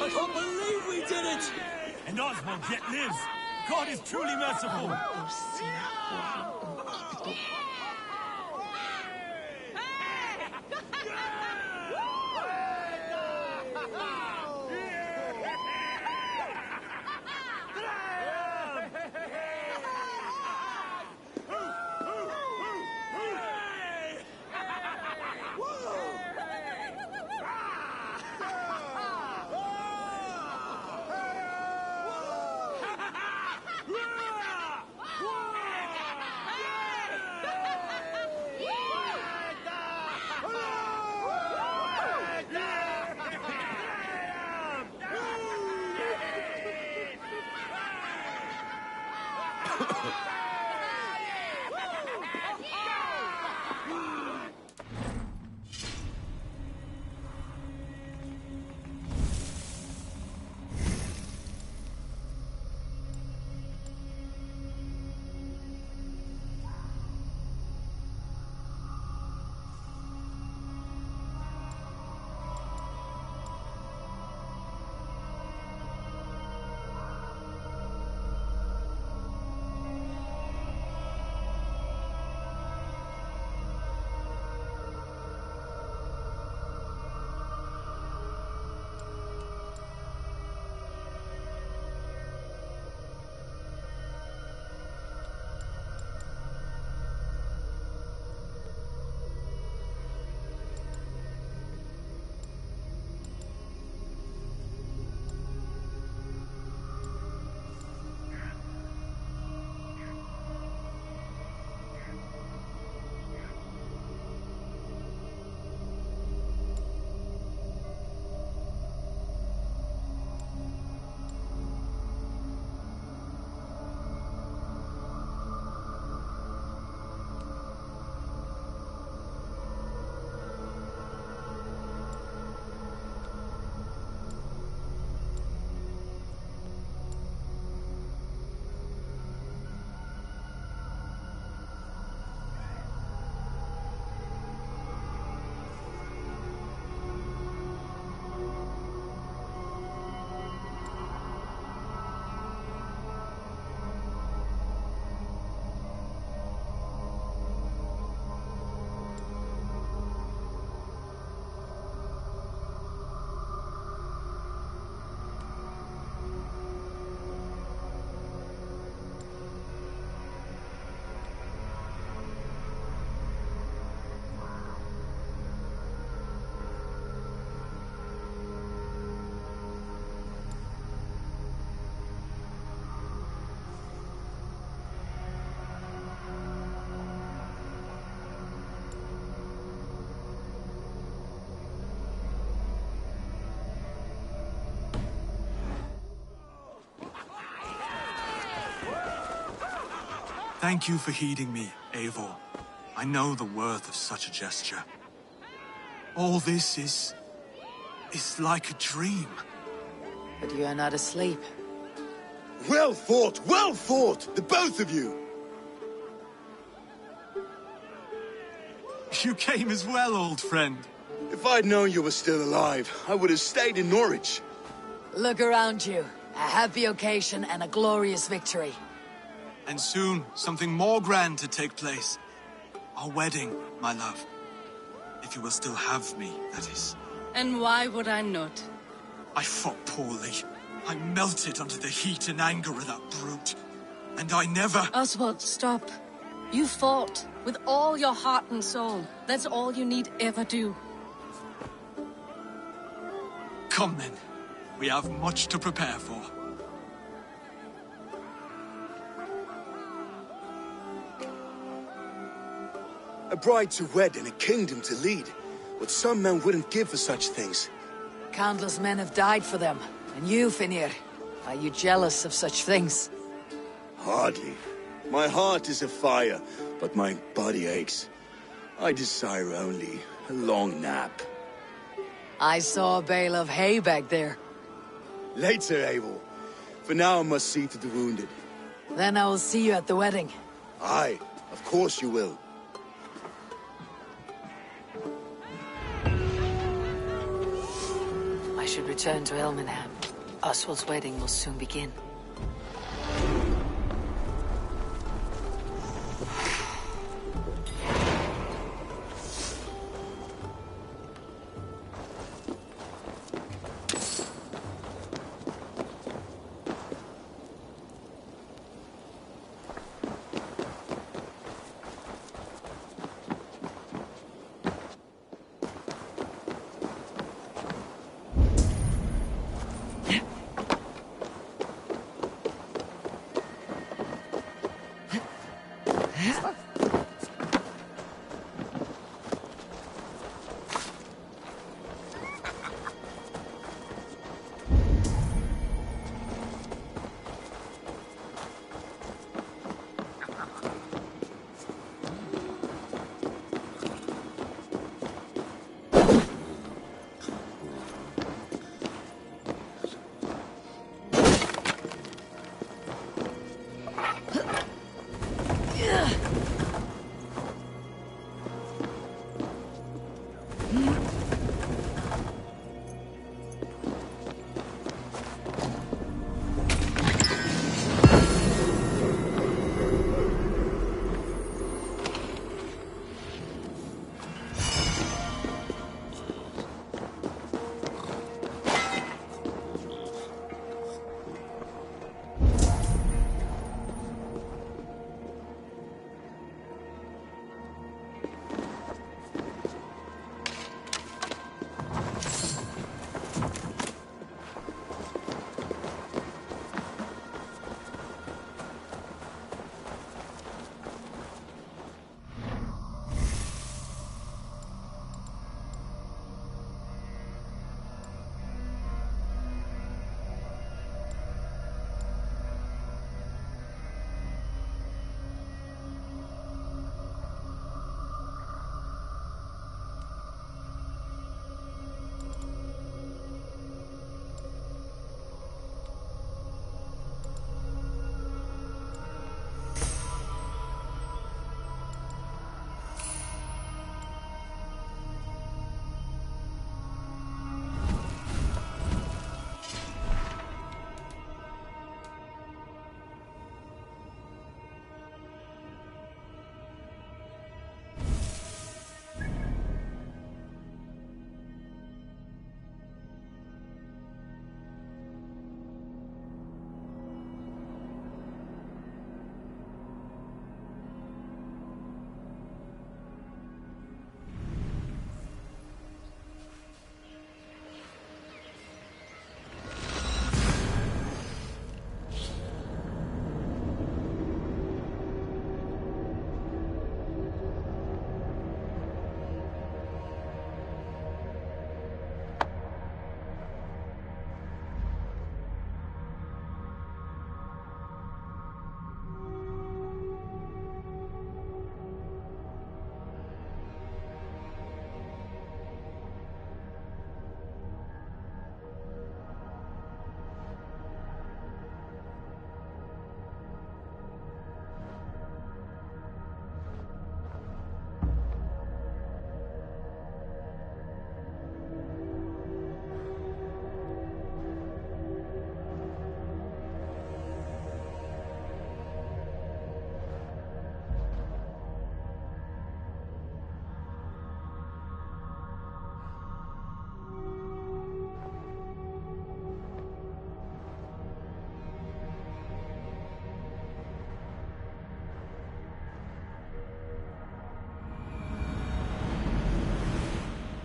I can't believe we did it! And Oswald yet lives. God is truly merciful. Thank you for heeding me, Eivor. I know the worth of such a gesture. All this is like a dream. But you are not asleep. Well fought, the both of you! You came as well, old friend. If I'd known you were still alive, I would have stayed in Norwich. Look around you. A happy occasion and a glorious victory. And soon, something more grand to take place. Our wedding, my love. If you will still have me, that is. And why would I not? I fought poorly. I melted under the heat and anger of that brute. And I never... Oswald, stop. You fought with all your heart and soul. That's all you need ever do. Come then. We have much to prepare for. A bride to wed and a kingdom to lead. What some men wouldn't give for such things. Countless men have died for them. And you, Finnir, are you jealous of such things? Hardly. My heart is afire, but my body aches. I desire only a long nap. I saw a bale of hay back there. Later, Abel. For now I must see to the wounded. Then I will see you at the wedding. Aye, of course you will. should return to Elmenham. Oswald's wedding will soon begin.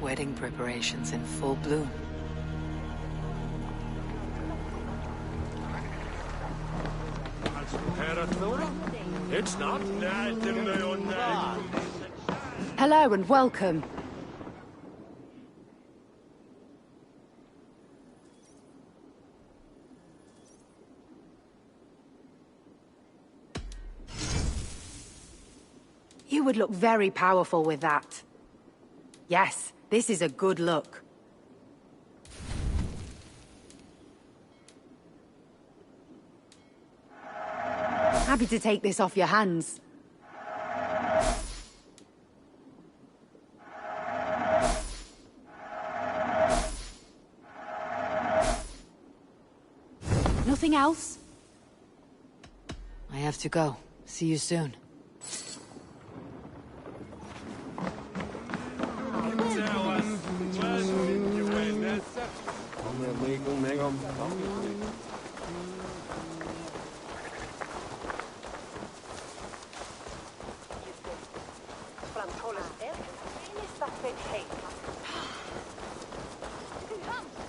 Wedding preparations in full bloom. It's not. Hello and welcome. You would look very powerful with that. Yes, this is a good look. Happy to take this off your hands. Nothing else? I have to go. See you soon.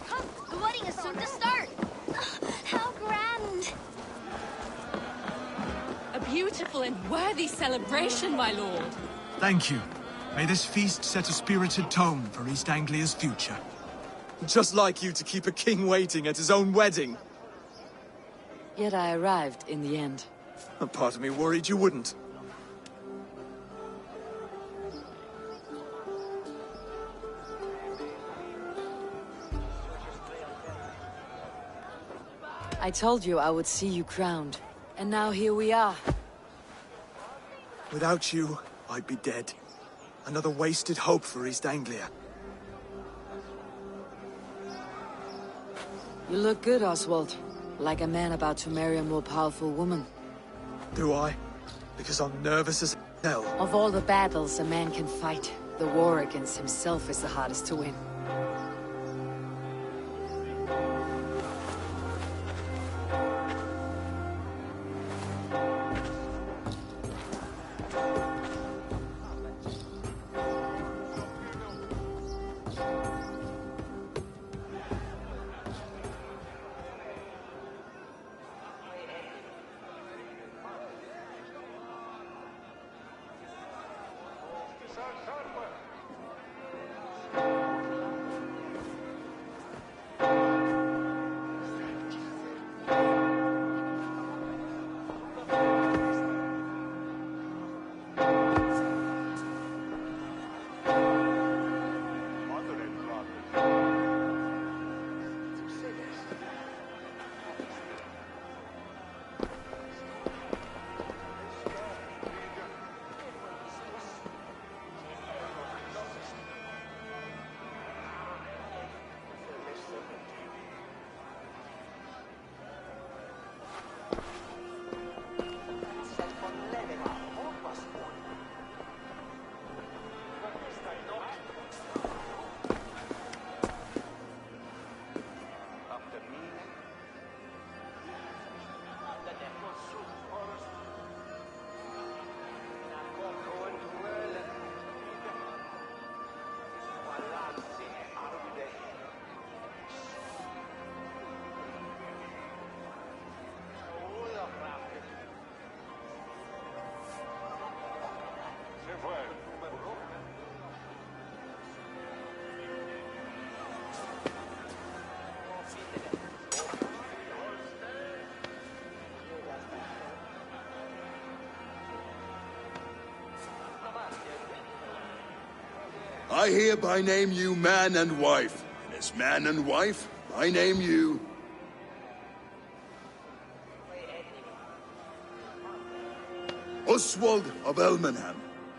Come, the wedding is soon to start. How grand. A beautiful and worthy celebration, my lord. Thank you. May this feast set a spirited tone for East Anglia's future. Just like you to keep a king waiting at his own wedding. Yet I arrived in the end. A part of me worried you wouldn't. I told you I would see you crowned. And now here we are. Without you, I'd be dead. Another wasted hope for East Anglia. You look good, Oswald. Like a man about to marry a more powerful woman. Do I? Because I'm nervous as hell. Of all the battles a man can fight, the war against himself is the hardest to win. I hereby name you man and wife, and as man and wife, I name you... Oswald of Elmenham,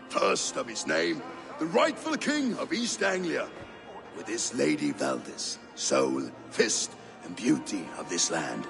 first of his name, the rightful king of East Anglia, with his Lady Valdis, soul, fist, and beauty of this land.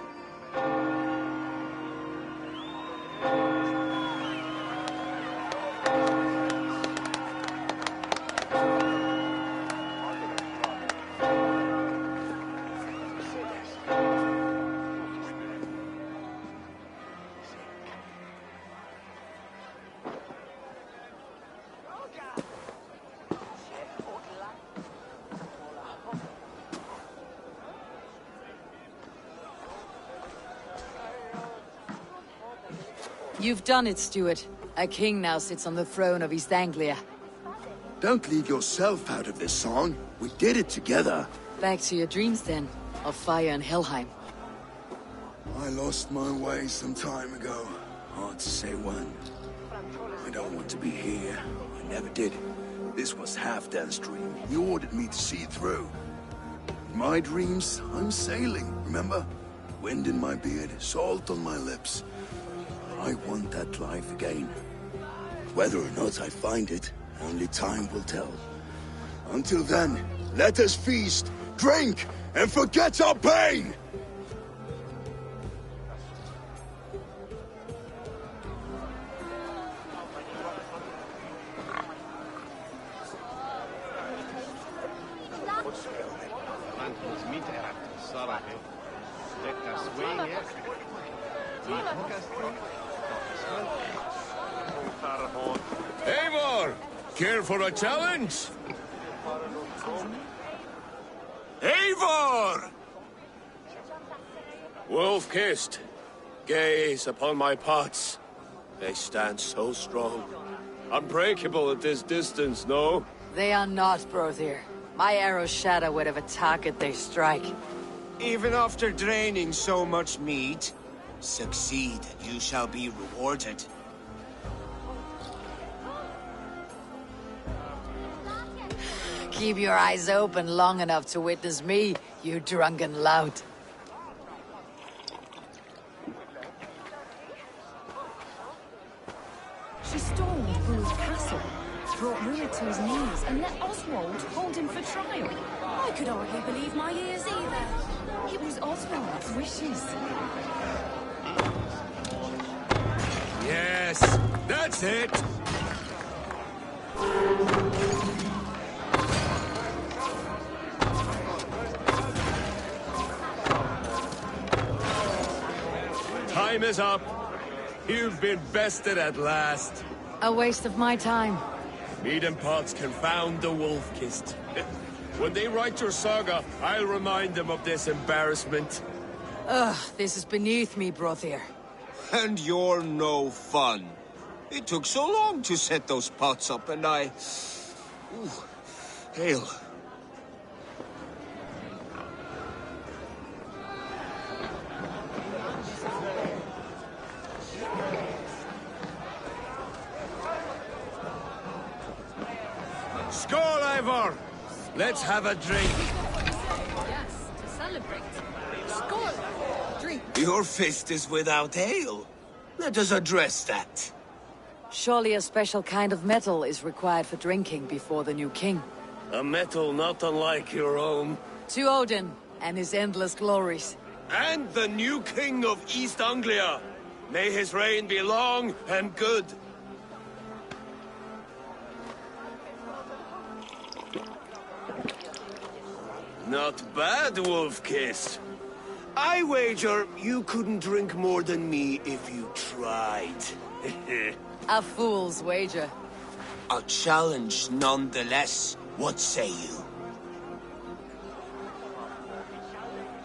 You've done it, Stuart. A king now sits on the throne of East Anglia. Don't leave yourself out of this song. We did it together. Back to your dreams, then, of fire and Helheim. I lost my way some time ago. Hard to say when. I don't want to be here. I never did. This was Halfdan's dream. He ordered me to see it through. In my dreams, I'm sailing, remember? Wind in my beard, salt on my lips. I want that life again. Whether or not I find it, only time will tell. Until then, let us feast, drink, and forget our pain! Eivor! Care for a challenge? Eivor! Wolf-kissed. Gaze upon my pots. They stand so strong. Unbreakable at this distance, no? They are not, Brothier. My arrows shatter whatever target they strike. Even after draining so much meat, succeed and you shall be rewarded. Keep your eyes open long enough to witness me, you drunken lout. She stormed Bru's castle, brought Rurik to his knees, and let Oswald hold him for trial. I could hardly believe my ears either. It was Oswald's wishes. Yes, that's it! Time is up. You've been bested at last. A waste of my time. Mead and Pots confound the wolf-kissed. When they write your saga, I'll remind them of this embarrassment. Ugh, this is beneath me, Brothier. And you're no fun. It took so long to set those pots up, and I... Ooh, hail. Skål, Eivor! Let's have a drink. Yes, to celebrate. Skål! Drink. Your fist is without ale. Let us address that. Surely a special kind of metal is required for drinking before the new king. A metal not unlike your own. To Odin and his endless glories. And the new king of East Anglia. May his reign be long and good. Not bad, Wolf-kissed. I wager you couldn't drink more than me if you tried. A fool's wager. A challenge nonetheless. What say you?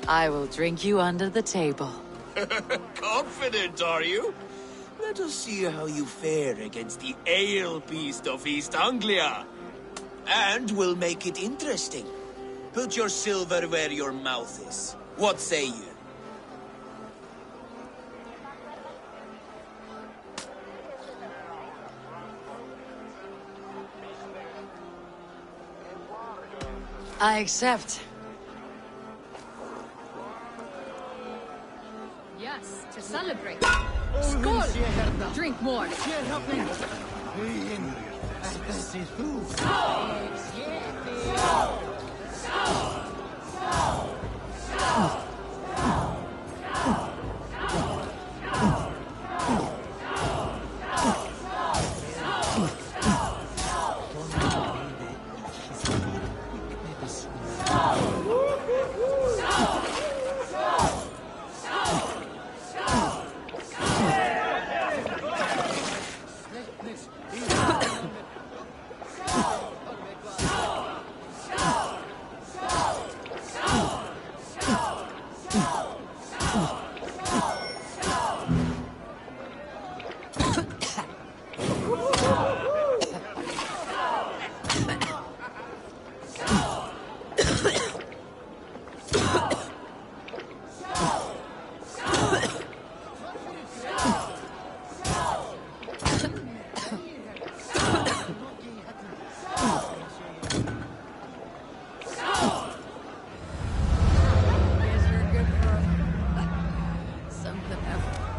I will drink you under the table. Confident, are you? Let us see how you fare against the ale beast of East Anglia. And we'll make it interesting. Put your silver where your mouth is. What say you? I accept. Yes, to celebrate. Skål! Drink more.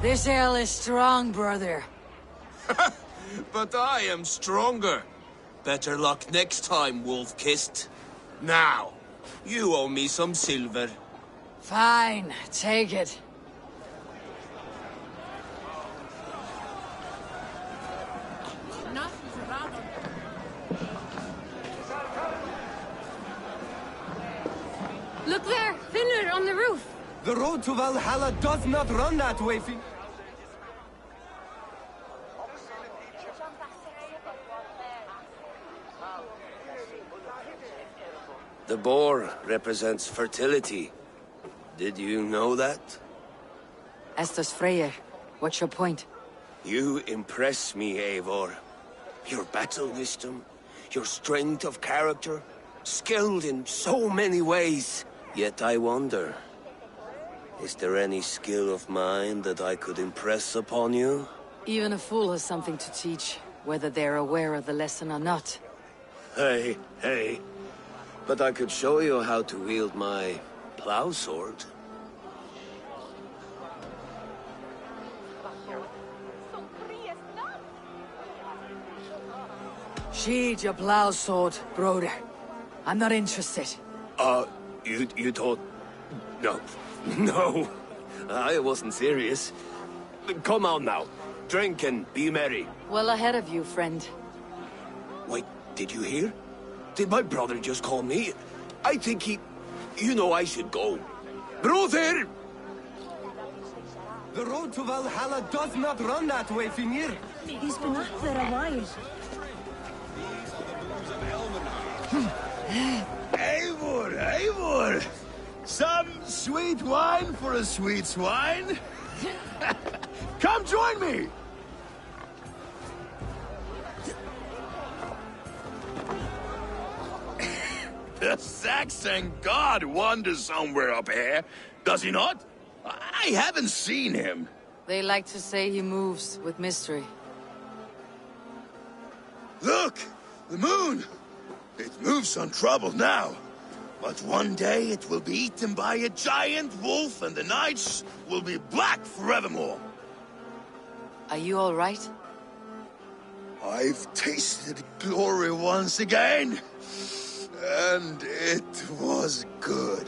This ale is strong, brother. But I am stronger. Better luck next time, Wolf-kissed. Now, you owe me some silver. Fine, take it. Look there! Finner on the roof! The road to Valhalla does not run that way, The boar represents fertility. Did you know that? As does Freyr. What's your point? You impress me, Eivor. Your battle wisdom, your strength of character, skilled in so many ways. Yet I wonder, is there any skill of mine that I could impress upon you? Even a fool has something to teach, whether they're aware of the lesson or not. Hey. But I could show you how to wield my plow sword. Sheathe your plow sword, brother. I'm not interested. You thought... No, I wasn't serious. Come on now, drink and be merry. Well ahead of you, friend. Wait, did you hear? Did my brother just call me? I think he... You know I should go. Brother! The road to Valhalla does not run that way, Fimir. He's been up there a while. Eivor! Some sweet wine for a sweet swine? Come join me! The Saxon god wanders somewhere up here, does he not? I haven't seen him. They like to say he moves with mystery. Look! The moon! It moves untroubled now. But one day it will be eaten by a giant wolf and the nights will be black forevermore. Are you all right? I've tasted glory once again. And it was good.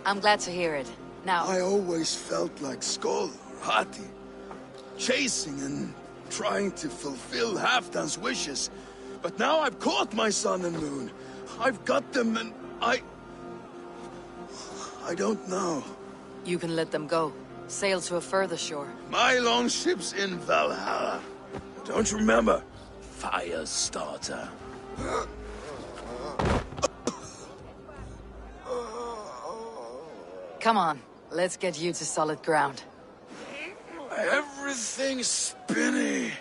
I'm glad to hear it. Now... I always felt like Skoll, Hati, chasing and trying to fulfill Halfdan's wishes. But now I've caught my sun and moon. I've got them and I don't know. You can let them go. Sail to a further shore. My longship's in Valhalla. Don't you remember? Firestarter. Come on, let's get you to solid ground. Everything's spinny.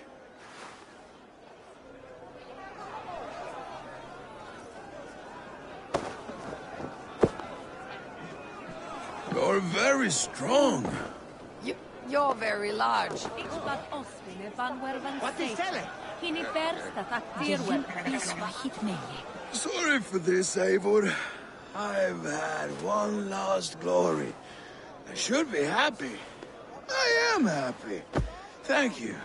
You're very strong. You're very large. Sorry for this, Eivor. I've had one last glory. I should be happy. I am happy. Thank you.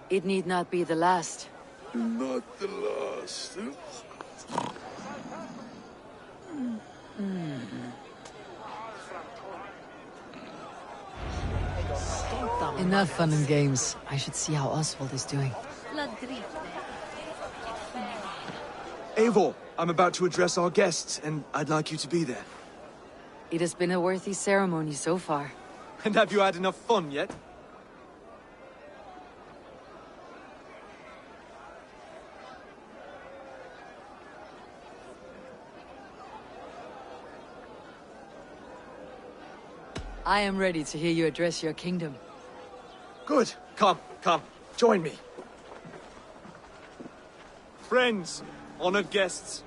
It need not be the last. Not the last. Enough fun and games. I should see how Oswald is doing. Eivor, I'm about to address our guests, and I'd like you to be there. It has been a worthy ceremony so far. And have you had enough fun yet? I am ready to hear you address your kingdom. Good. Come. Join me. Friends, honored guests,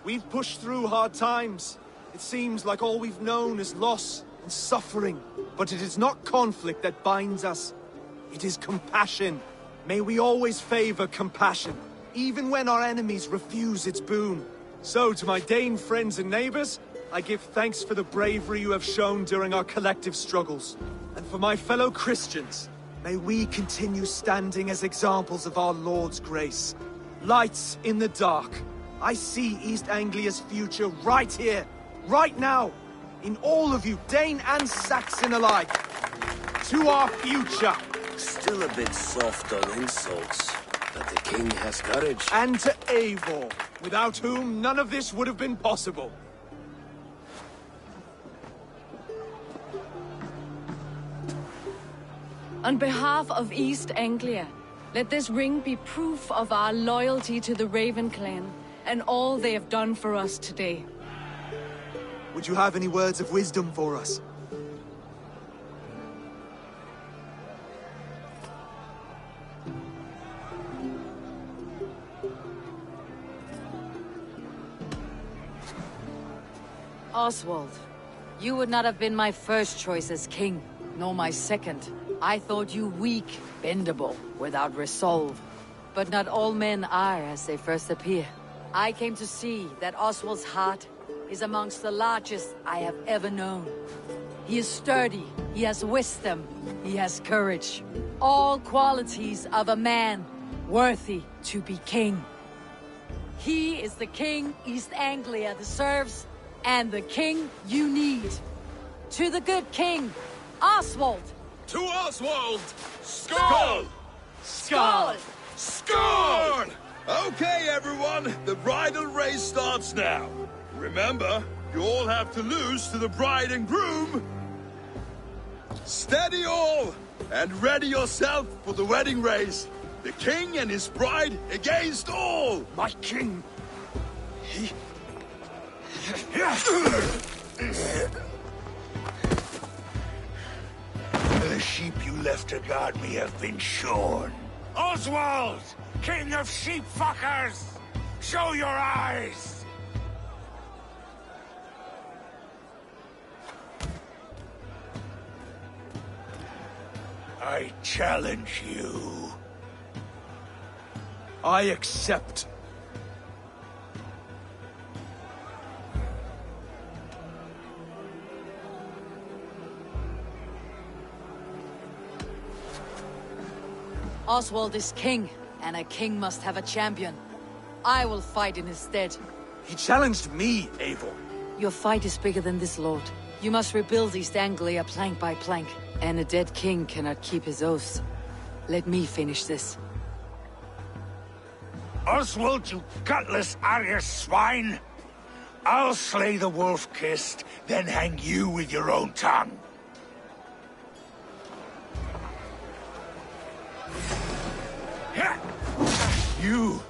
we've pushed through hard times. It seems like all we've known is loss and suffering. But it is not conflict that binds us. It is compassion. May we always favor compassion, even when our enemies refuse its boon. So, to my Dane friends and neighbors, I give thanks for the bravery you have shown during our collective struggles. And for my fellow Christians, may we continue standing as examples of our Lord's grace. Lights in the dark. I see East Anglia's future right here, right now, in all of you, Dane and Saxon alike. To our future. Still a bit soft on insults, but the king has courage. And to Eivor, without whom none of this would have been possible. On behalf of East Anglia, let this ring be proof of our loyalty to the Raven clan and all they have done for us today. Would you have any words of wisdom for us? Oswald, you would not have been my first choice as king, nor my second. I thought you weak, bendable, without resolve. But not all men are as they first appear. I came to see that Oswald's heart is amongst the largest I have ever known. He is sturdy, he has wisdom, he has courage. All qualities of a man worthy to be king. He is the king East Anglia deserves, and the king you need. To the good king, Oswald! To Oswald! Skull! Skull! Skull! Okay, everyone, the bridal race starts now. Remember, you all have to lose to the bride and groom. Steady all, and ready yourself for the wedding race. The king and his bride against all! My king! He... The sheep you left to guard me have been shorn. Oswald! King of sheep fuckers! Show your eyes! I challenge you. I accept. Oswald is king, and a king must have a champion. I will fight in his stead. He challenged me, Eivor. Your fight is bigger than this, Lord. You must rebuild East Anglia plank by plank, and a dead king cannot keep his oaths. Let me finish this. Oswald, you gutless Arya swine! I'll slay the wolf-kissed, then hang you with your own tongue. You!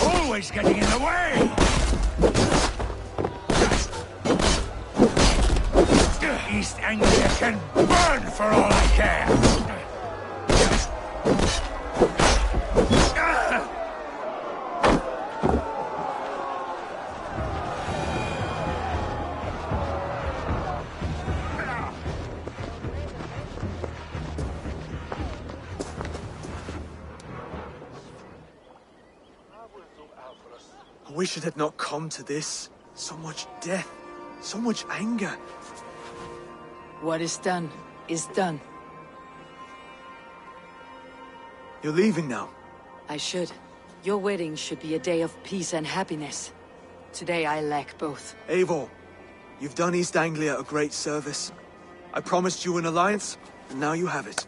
Always getting in the way! East Anglia can burn for all I care! I wish it had not come to this. So much death, so much anger. What is done, is done. You're leaving now. I should. Your wedding should be a day of peace and happiness. Today I lack both. Eivor, you've done East Anglia a great service. I promised you an alliance, and now you have it.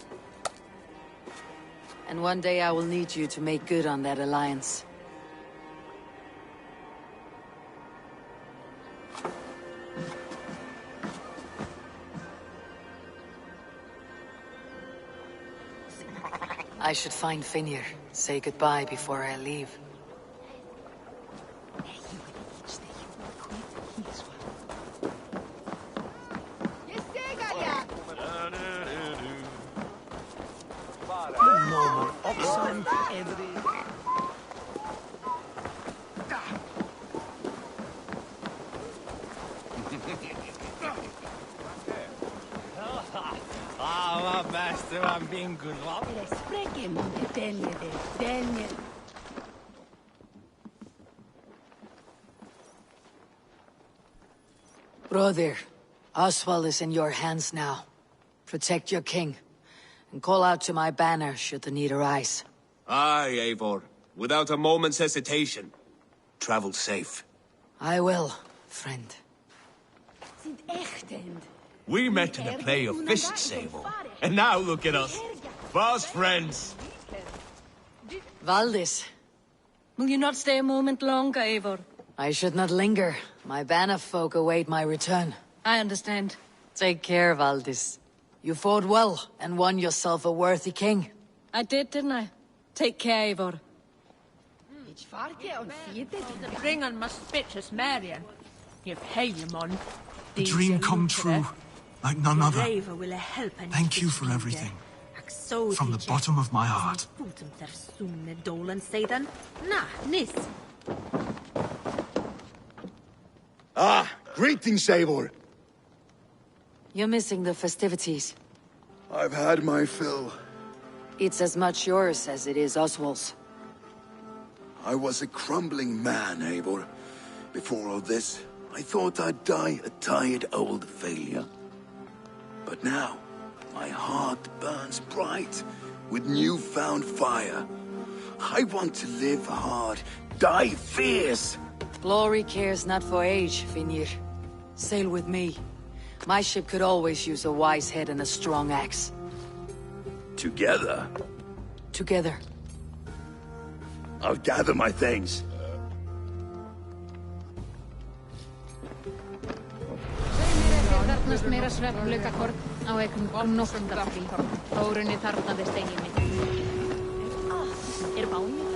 And one day I will need you to make good on that alliance. I should find Finir, say goodbye before I leave. Brother, Oswald is in your hands now. Protect your king, and call out to my banner should the need arise. Aye, Eivor. Without a moment's hesitation. Travel safe. I will, friend. We met in a play of fists, Eivor. And now look at us. Fast friends. Valdis. Will you not stay a moment longer, Eivor? I should not linger. My banner folk await my return. I understand. Take care, Valdis. You fought well, and won yourself a worthy king. I did, didn't I? Take care, Eivor. Bringan must spitches Marian. If Heilemon. A dream come true, like none other. Thank you for everything. From the bottom of my heart. Ah, greetings, Eivor. You're missing the festivities. I've had my fill. It's as much yours as it is Oswald's. I was a crumbling man, Eivor. Before all this, I thought I'd die a tired old failure. But now, my heart burns bright with newfound fire. I want to live hard, die fierce. Glory cares not for age, Vinir. Sail with me. My ship could always use a wise head and a strong axe. Together? Together. I'll gather my things. Þarnast meira svefnlaukakorn á einhverjum nóttundarfrí. Þórunni þarnaðist eigi mitt. Báni?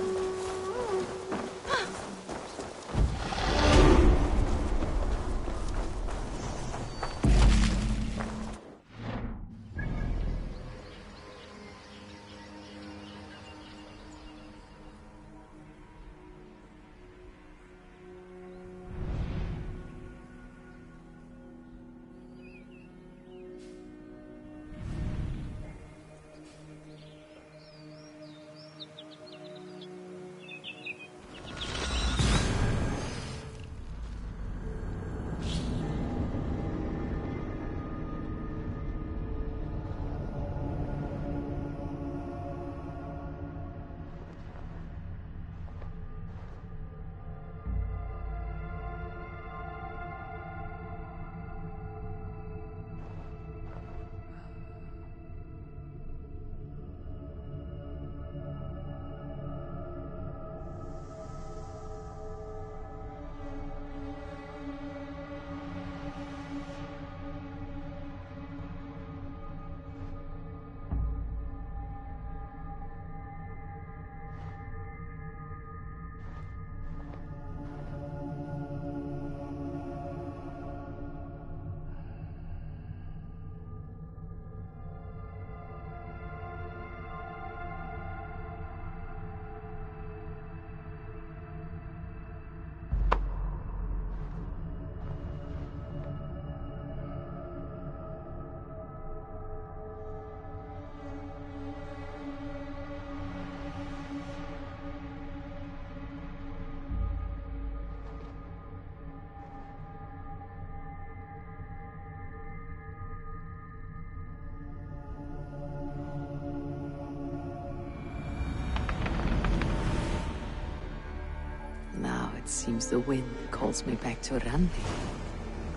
It seems the wind calls me back to Randi.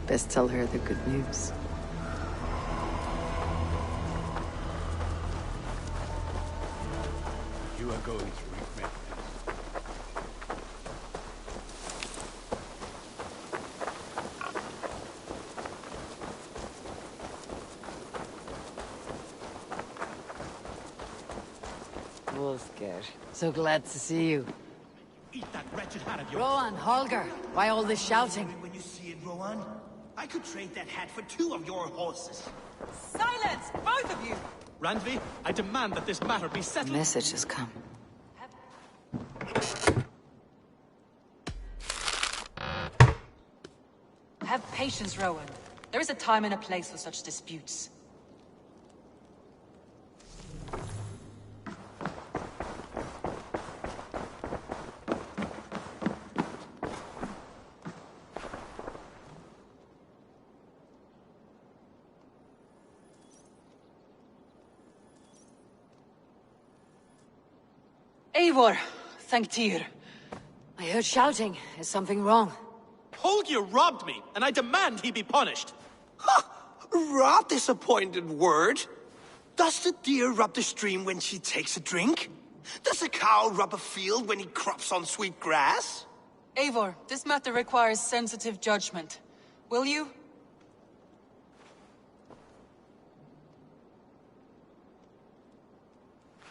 Best tell her the good news. You are going to regret this. Wolfgar, so glad to see you. Eat that wretched hat of yours. Rowan, Holger, why all this shouting? When you see it, Rowan, I could trade that hat for 2 of your horses. Silence, both of you! Randvi, I demand that this matter be settled. A message has come. Have patience, Rowan. There is a time and a place for such disputes. Eivor, thank Tyr. I heard shouting. Is something wrong? Holger robbed me, and I demand he be punished. Ha! Rot disappointed word. Does the deer rub the stream when she takes a drink? Does a cow rub a field when he crops on sweet grass? Eivor, this matter requires sensitive judgment. Will you?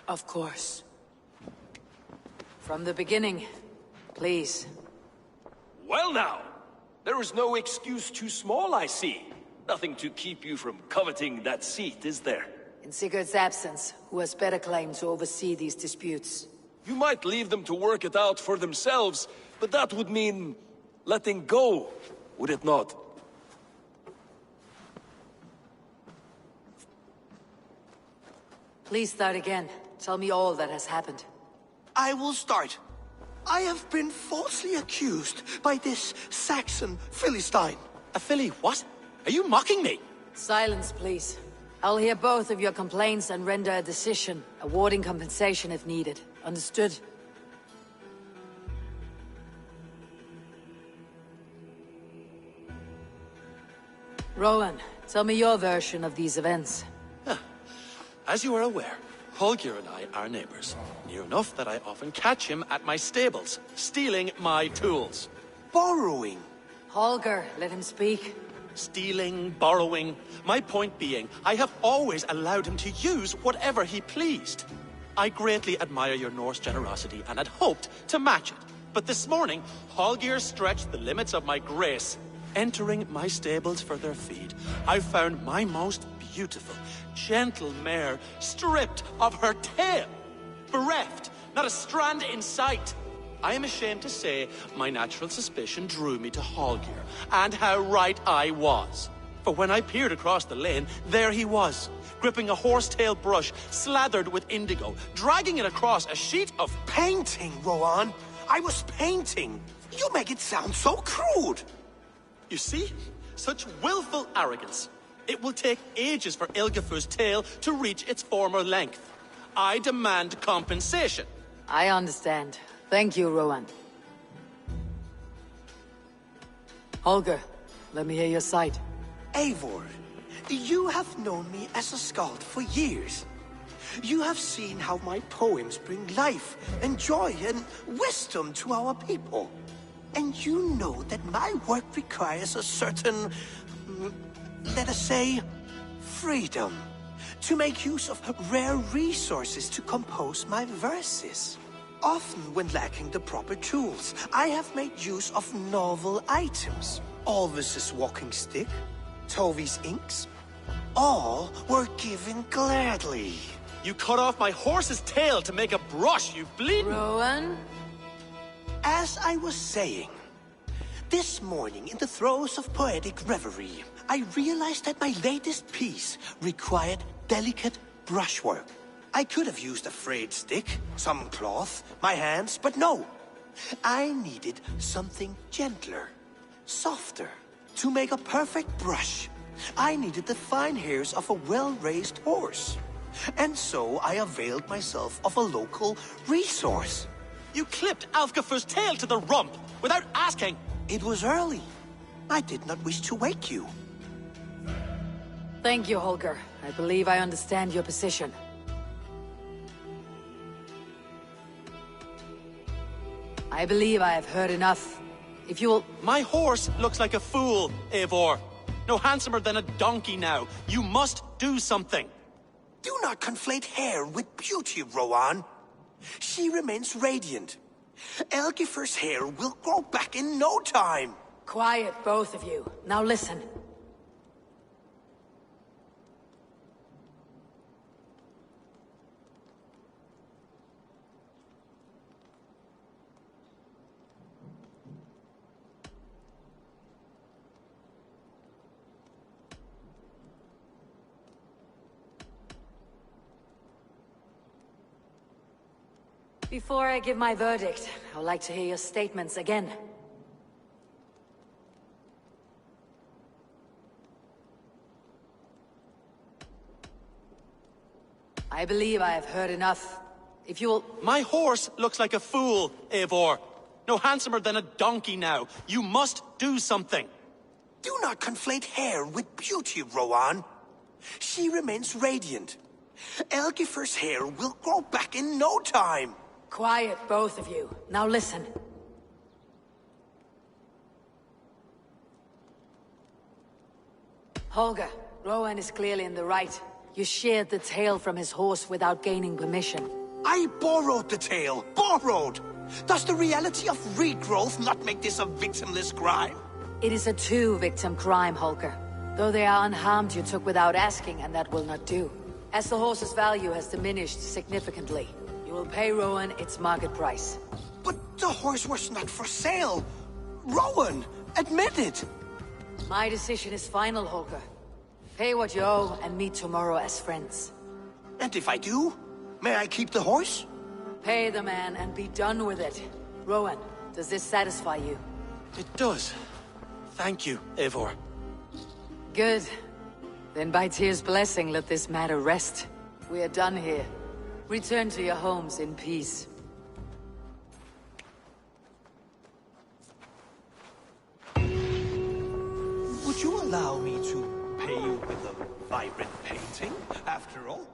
Of course. From the beginning, please. Well now, there is no excuse too small, I see. Nothing to keep you from coveting that seat, is there? In Sigurd's absence, who has better claim to oversee these disputes? You might leave them to work it out for themselves, but that would mean letting go, would it not? Please start again. Tell me all that has happened. I will start. I have been falsely accused by this Saxon Philistine. A Philly what? Are you mocking me? Silence, please. I'll hear both of your complaints and render a decision, awarding compensation if needed. Understood? Rowan, tell me your version of these events. As you are aware, Holger and I are neighbors. Near enough that I often catch him at my stables, stealing my tools. Borrowing. Holger, let him speak. Stealing, borrowing. My point being, I have always allowed him to use whatever he pleased. I greatly admire your Norse generosity and had hoped to match it. But this morning, Holger stretched the limits of my grace. Entering my stables for their feed, I found my most beautiful, gentle mare stripped of her tail. Bereft, not a strand in sight. I am ashamed to say my natural suspicion drew me to Holger, and how right I was. For when I peered across the lane, there he was, gripping a horsetail brush slathered with indigo, dragging it across a sheet of painting, Rowan. I was painting. You make it sound so crude. You see? Such willful arrogance. It will take ages for Ilgafur's tail to reach its former length. I demand compensation. I understand. Thank you, Rowan. Holger, let me hear your side. Eivor, you have known me as a skald for years. You have seen how my poems bring life and joy and wisdom to our people. And you know that my work requires a certain, let us say, freedom to make use of rare resources to compose my verses. Often when lacking the proper tools, I have made use of novel items. Alvis's walking stick, Tovi's inks, all were given gladly. You cut off my horse's tail to make a brush, you bleeding... Rowan? As I was saying, this morning in the throes of poetic reverie, I realized that my latest piece required delicate brushwork. I could have used a frayed stick, some cloth, my hands, but no. I needed something gentler, softer. To make a perfect brush, I needed the fine hairs of a well-raised horse. And so I availed myself of a local resource. You clipped Alfgafur's tail to the rump, without asking. It was early. I did not wish to wake you. Thank you, Holger. I believe I understand your position. I believe I have heard enough. If you'll... My horse looks like a fool, Eivor. No handsomer than a donkey now. You must do something. Do not conflate hair with beauty, Rowan. She remains radiant. Elgifur's hair will grow back in no time. Quiet, both of you. Now listen. Before I give my verdict, I would like to hear your statements again. I believe I have heard enough. If you'll... My horse looks like a fool, Eivor. No handsomer than a donkey now. You must do something. Do not conflate hair with beauty, Rowan. She remains radiant. Elgifur's hair will grow back in no time. Quiet, both of you. Now listen. Holger, Rowan is clearly in the right. You sheared the tail from his horse without gaining permission. I borrowed the tail. Borrowed! Does the reality of regrowth not make this a victimless crime? It is a two-victim crime, Holger. Though they are unharmed, you took without asking, and that will not do. As the horse's value has diminished significantly, you will pay Rowan its market price. But the horse was not for sale. Rowan, admit it. My decision is final, Holger. Pay what you owe and meet tomorrow as friends. And if I do, may I keep the horse? Pay the man and be done with it. Rowan, does this satisfy you? It does. Thank you, Eivor. Good. Then by Tyr's blessing, let this matter rest. We are done here. Return to your homes in peace. Would you allow me to pay you with a vibrant painting, after all?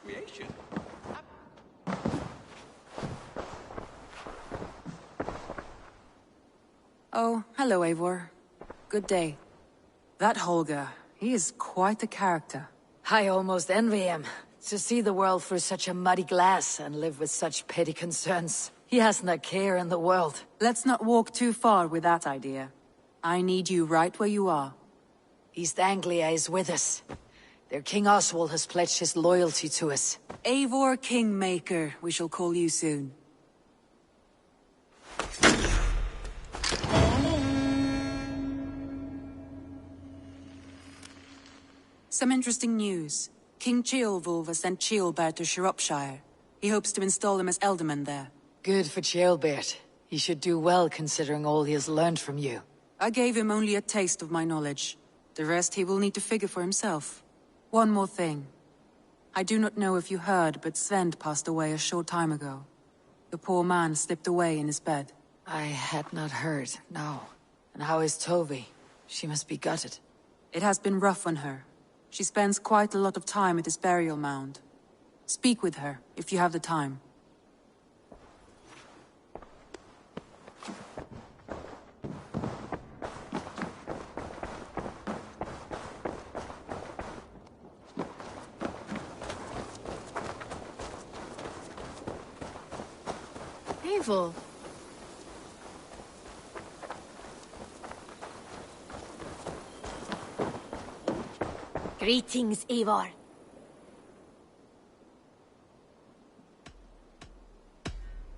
Creation. Oh, hello, Eivor. Good day. That Holger, he is quite the character. I almost envy him. To see the world through such a muddy glass and live with such petty concerns. He hasn't a care in the world. Let's not walk too far with that idea. I need you right where you are. East Anglia is with us. Their King Oswald has pledged his loyalty to us. Eivor Kingmaker, we shall call you soon. Some interesting news. King Ceolwulf has sent Ceolbert to Shropshire. He hopes to install him as Elderman there. Good for Ceolbert. He should do well considering all he has learned from you. I gave him only a taste of my knowledge. The rest he will need to figure for himself. One more thing. I do not know if you heard, but Sven passed away a short time ago. The poor man slipped away in his bed. I had not heard, no. And how is Tovi? She must be gutted. It has been rough on her. She spends quite a lot of time at his burial mound. Speak with her, if you have the time. Evil. Greetings, Eivor.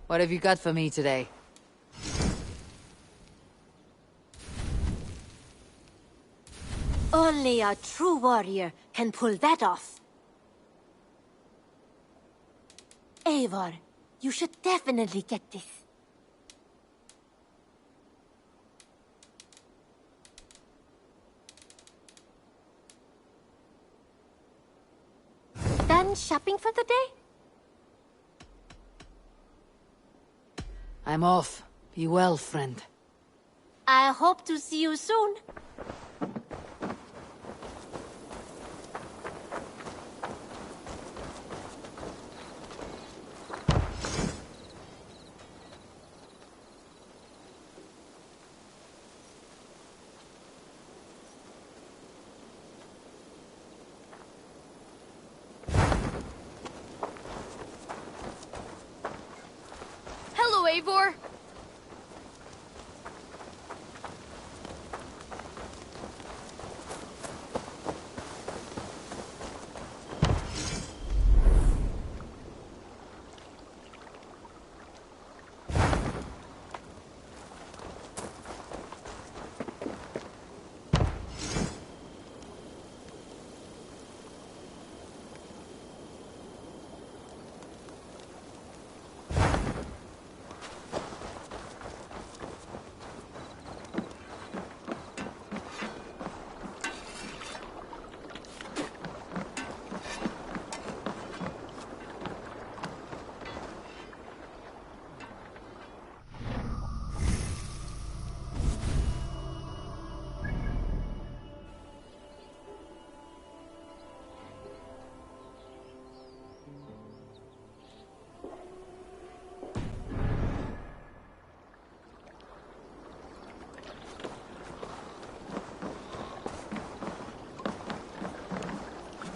What have you got for me today? Only a true warrior can pull that off. Eivor, you should definitely get this. Done shopping for the day? I'm off. Be well, friend. I hope to see you soon. Hello, Eivor.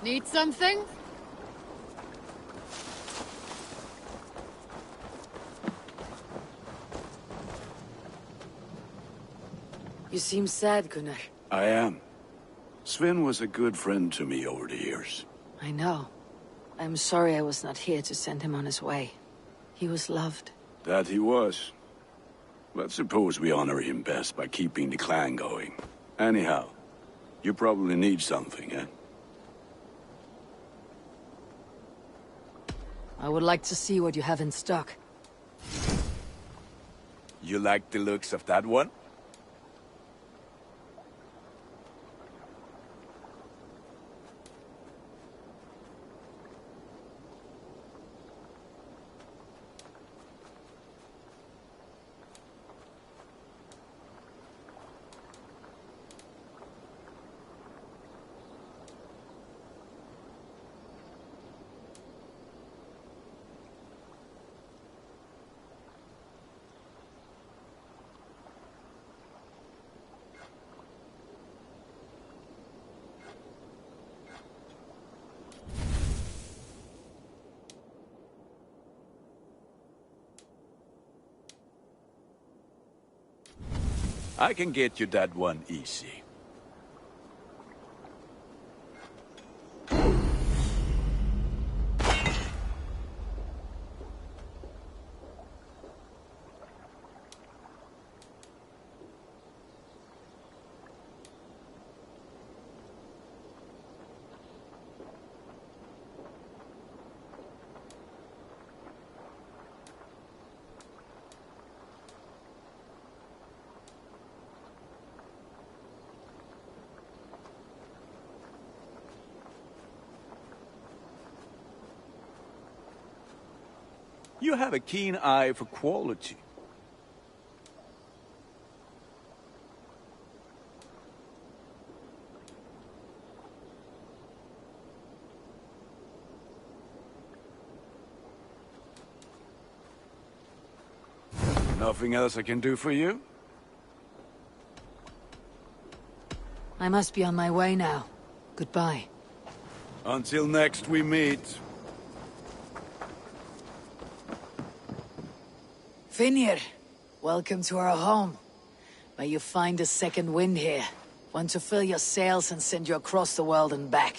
Need something? You seem sad, Gunnar. I am. Sven was a good friend to me over the years. I know. I'm sorry I was not here to send him on his way. He was loved. That he was. But suppose we honor him best by keeping the clan going. Anyhow, you probably need something, eh? I would like to see what you have in stock. You like the looks of that one? I can get you that one easy. You have a keen eye for quality. Nothing else I can do for you? I must be on my way now. Goodbye. Until next we meet. Finnr, welcome to our home. May you find a second wind here. One to fill your sails and send you across the world and back.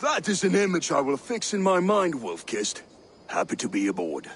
That is an image I will fix in my mind, Wolf-Kissed. Happy to be aboard.